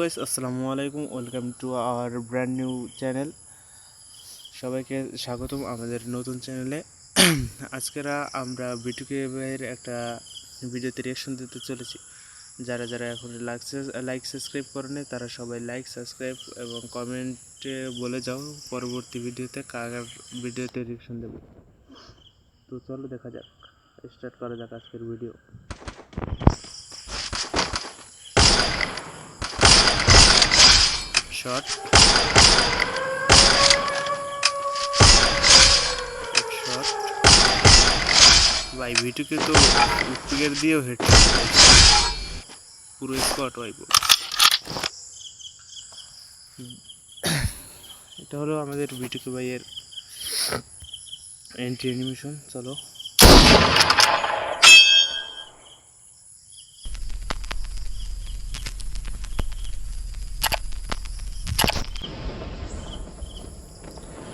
Guys আসসালামু আলাইকুম, welcome to our brand new channel. সবাইকে স্বাগতম আমাদের নতুন চ্যানেলে। আজকেরা আমরা বিটুকে ভাইয়ের একটা ভিডিওতে রিয়াকশন দিতে চলেছি। যারা যারা এখন লাইক সাবস্ক্রাইব করেনি তারা সবাই লাইক সাবস্ক্রাইব এবং কমেন্টে বলে যাও পরবর্তী ভিডিওতে কার ভিডিওতে রিয়াকশন দেব। তো চলো দেখা যাক, স্টার্ট করা যাক আজকের ভিডিও। শট ভাই, ভিটুকে তো স্পিকার দিয়েও হেড পুরো স্পট ওয়াইব। এটা হলো আমাদের ভিটুকে ভাইয়ের এন্ট্রি অ্যানিমেশন। চলো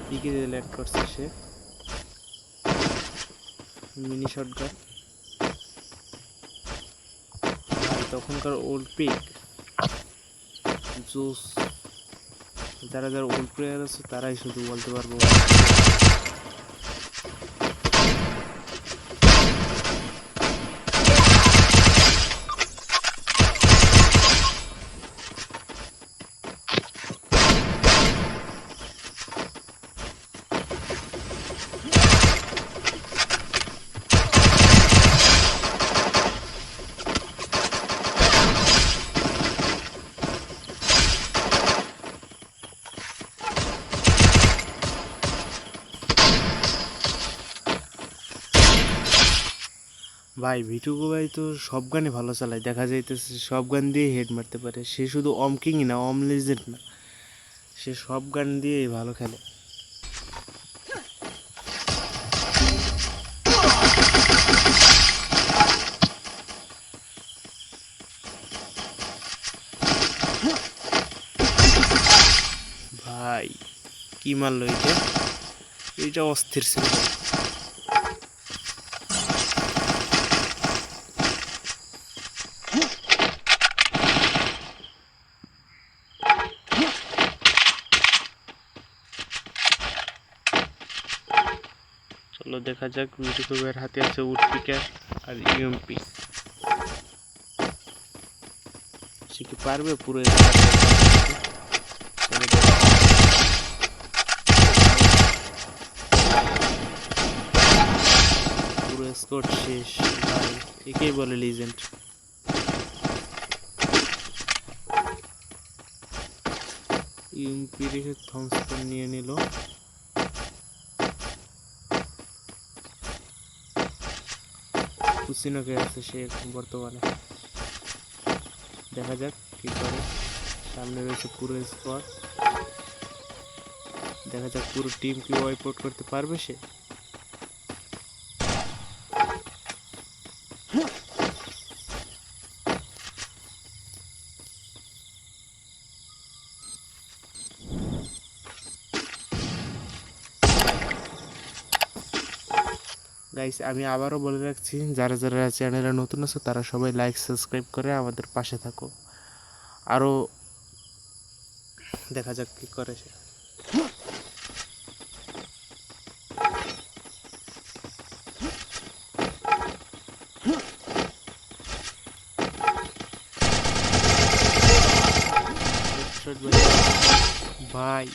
পিকে ল্যান্ড করছে সে, মিনি শটগান। তখনকার ওল্ড পিক জোস, যারা যারা ওল্ড প্লেয়ার আছে তারাই শুধু বলতে পারবো। ভাই ভিটুকো ভাই তো সব গানই ভালো চালায়, দেখা যাইতেছে সব গান দিয়ে হেড মারতে পারে। সে শুধু কিংই না, লিজেন্ড না, সে সব গান দিয়েই ভালো খেলে। ভাই কি মারলো এটা অস্থির ছিল। চলো দেখা যাক, ভিটুকো ভাইয়ের হাতে আছে উড পিকার আর ইউএমপি। সে কি পারবে পুরো স্কোর শেষ? ভাই একেই বলে লিজেন্ড। ইউএমপি রেখে থমসন নিয়ে নিল। কুসিনোকে আছে সে বর্তমানে, দেখা যাক কি করে। সামনে রয়েছে পুরো স্কোয়াড, দেখা যাক পুরো টিম কি ওয়াইপ আউট করতে পারবে সে। গাইস আমি আবারও বলে রাখছি, যারা যারা চ্যানেলে নতুন আছে তারা সবাই লাইক সাবস্ক্রাইব করে আমাদের পাশে থাকো। আরও দেখা যাক কি করে সে। ভাই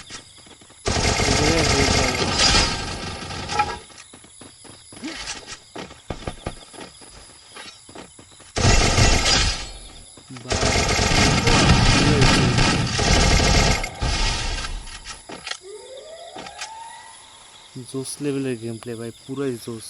জোস লেভেলের গেম প্লে ভাই, পুরাই জোস।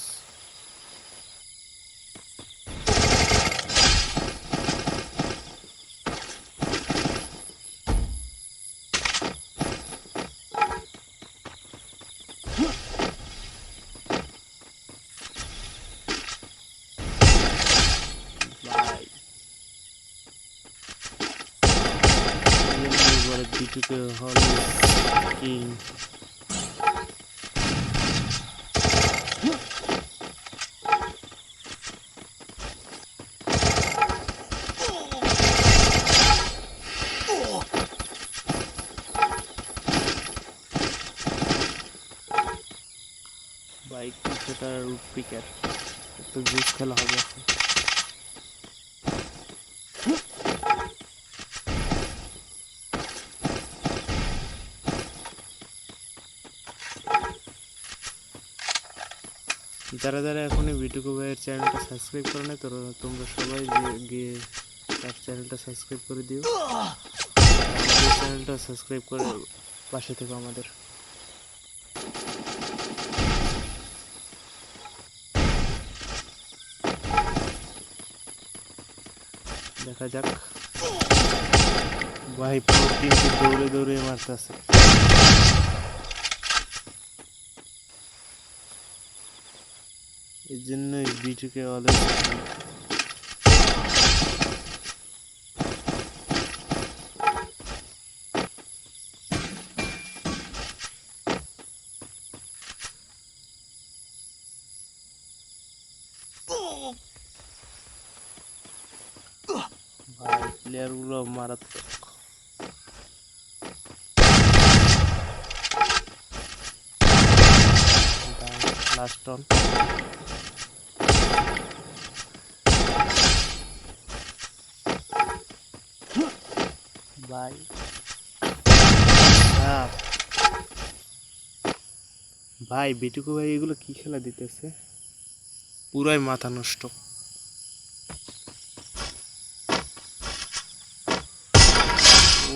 বিটুকে হল কিং। ভাই কিছুটা রুট পিকার একটু জুস খেলা হবে এখন। যারা যারা এখনই বিটুকু ভাইয়ের চ্যানেলটা সাবস্ক্রাইব করে না তোমরা সবাই গিয়ে তার চ্যানেলটা সাবস্ক্রাইব করে দিও। আমাদের চ্যানেলটা সাবস্ক্রাইব করে পাশে থেকো আমাদের। দেখা যাক ভাই পুরো টিমকে দৌড়ে দৌড়ে মারতেছে। এই জন্যই বিটুকে অলওয়েজ ভাই প্লেয়ার গুলো মারাত্মক। লাস্ট অন ভাই ভাই বিটুকু ভাই এগুলো কি খেলা দিতেছে, পুরাই মাথা নষ্ট।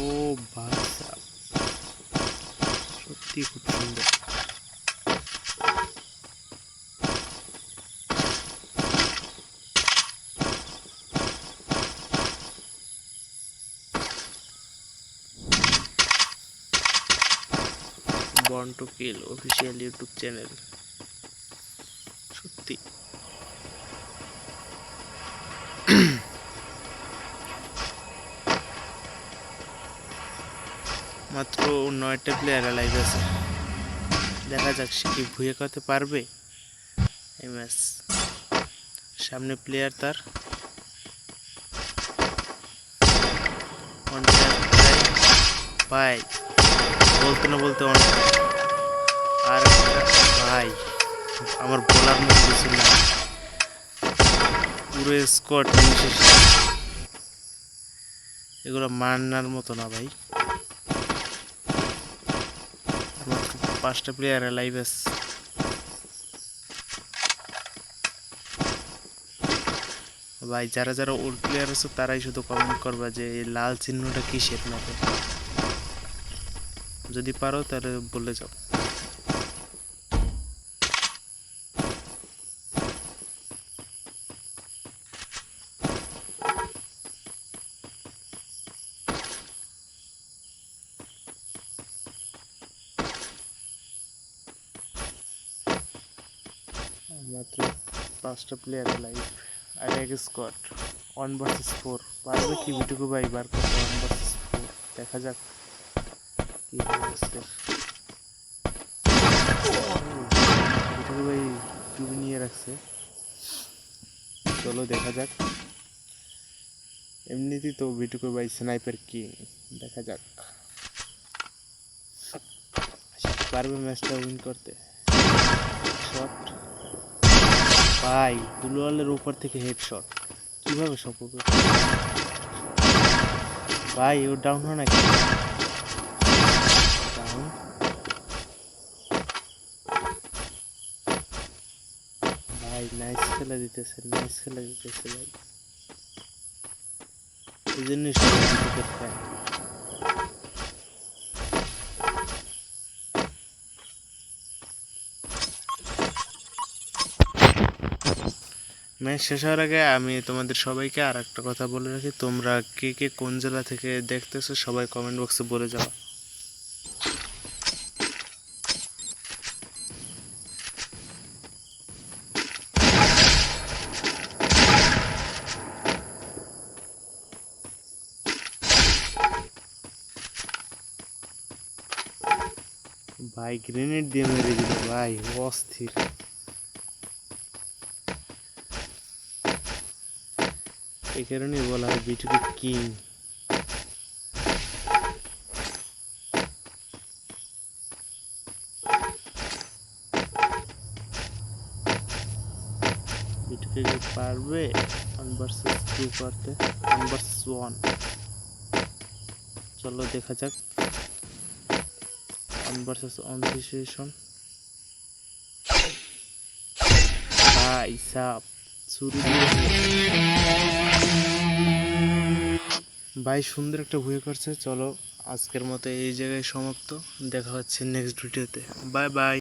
ও ভাই সত্যি খুব সুন্দর। Born to kill official YouTube channel, সত্যি মাত্র 9টা প্লেয়ার লাইভ আছে। দেখা যাক সে কি ভুয়ে করতে পারবে এই ম্যাচ। সামনে প্লেয়ার তার ভাই বলতে না বলতে আর ভাই আমার বলার মতো কিছু না, পুরো স্কোয়াড এগুলো মানার মতো না ভাই। মাত্র 5টা প্লেয়ার লাইভ আছে। ভাই যারা যারা ওল্ড প্লেয়ার আছে তারাই শুধু কমেন্ট করবা যে এই লাল চিহ্নটা কিসের ম্যাপে, যদি পারো তাহলে বলে যাও। মাত্র 5টা প্লেয়ার লাইভ আর এক স্কোয়াড 1 ভার্সেস 4। পারবে কি বিটুকু ভাই বার করতে 1 ভার্সেস 4? দেখা যাক কি হয় আজকে। বিটুকু ভাই টুবি নিয়ে রাখছে, চলো দেখা যাক। এমনিতেই তো বিটুকু ভাই স্নাইপার কিং, দেখা যাক পারবে ম্যাচটা উইন করতে। শট ভাই গুলোয়ালের উপর থেকে হেডশট কিভাবে সম্ভব ভাই? ও ডাউন হয় নাকি? ডাউন ভাই, নাইস খেলা দিতেছে, নাইস খেলা দিতেছে ভাই, এই জন্যই সবাই ক্রিকেট ফ্যান। ম্যাচ শেষ হওয়ার আগে আমি তোমাদের সবাইকে আর একটা কথা বলে রাখি, তোমরা কে কে কোন জেলা থেকে দেখতেছো সবাই কমেন্ট বক্সে বলে যাও। ভাই গ্রেনেড দিয়ে মেরে দিল ভাই, অস্থির। এই কারণেই বলা হয় বিটুবি কিং। বিটুকে কি পারবে 1 vs 2 করতে? 1 vs 1, চলো দেখা যাক। 1 vs 1 সিচুয়েশন। ভাই সাপ ছুরি ভাই সুন্দর একটা ভুয়ে করছে। চলো আজকের মতো এই জায়গায় সমাপ্ত, দেখা হচ্ছে নেক্সট ভিডিওতে। Bye bye.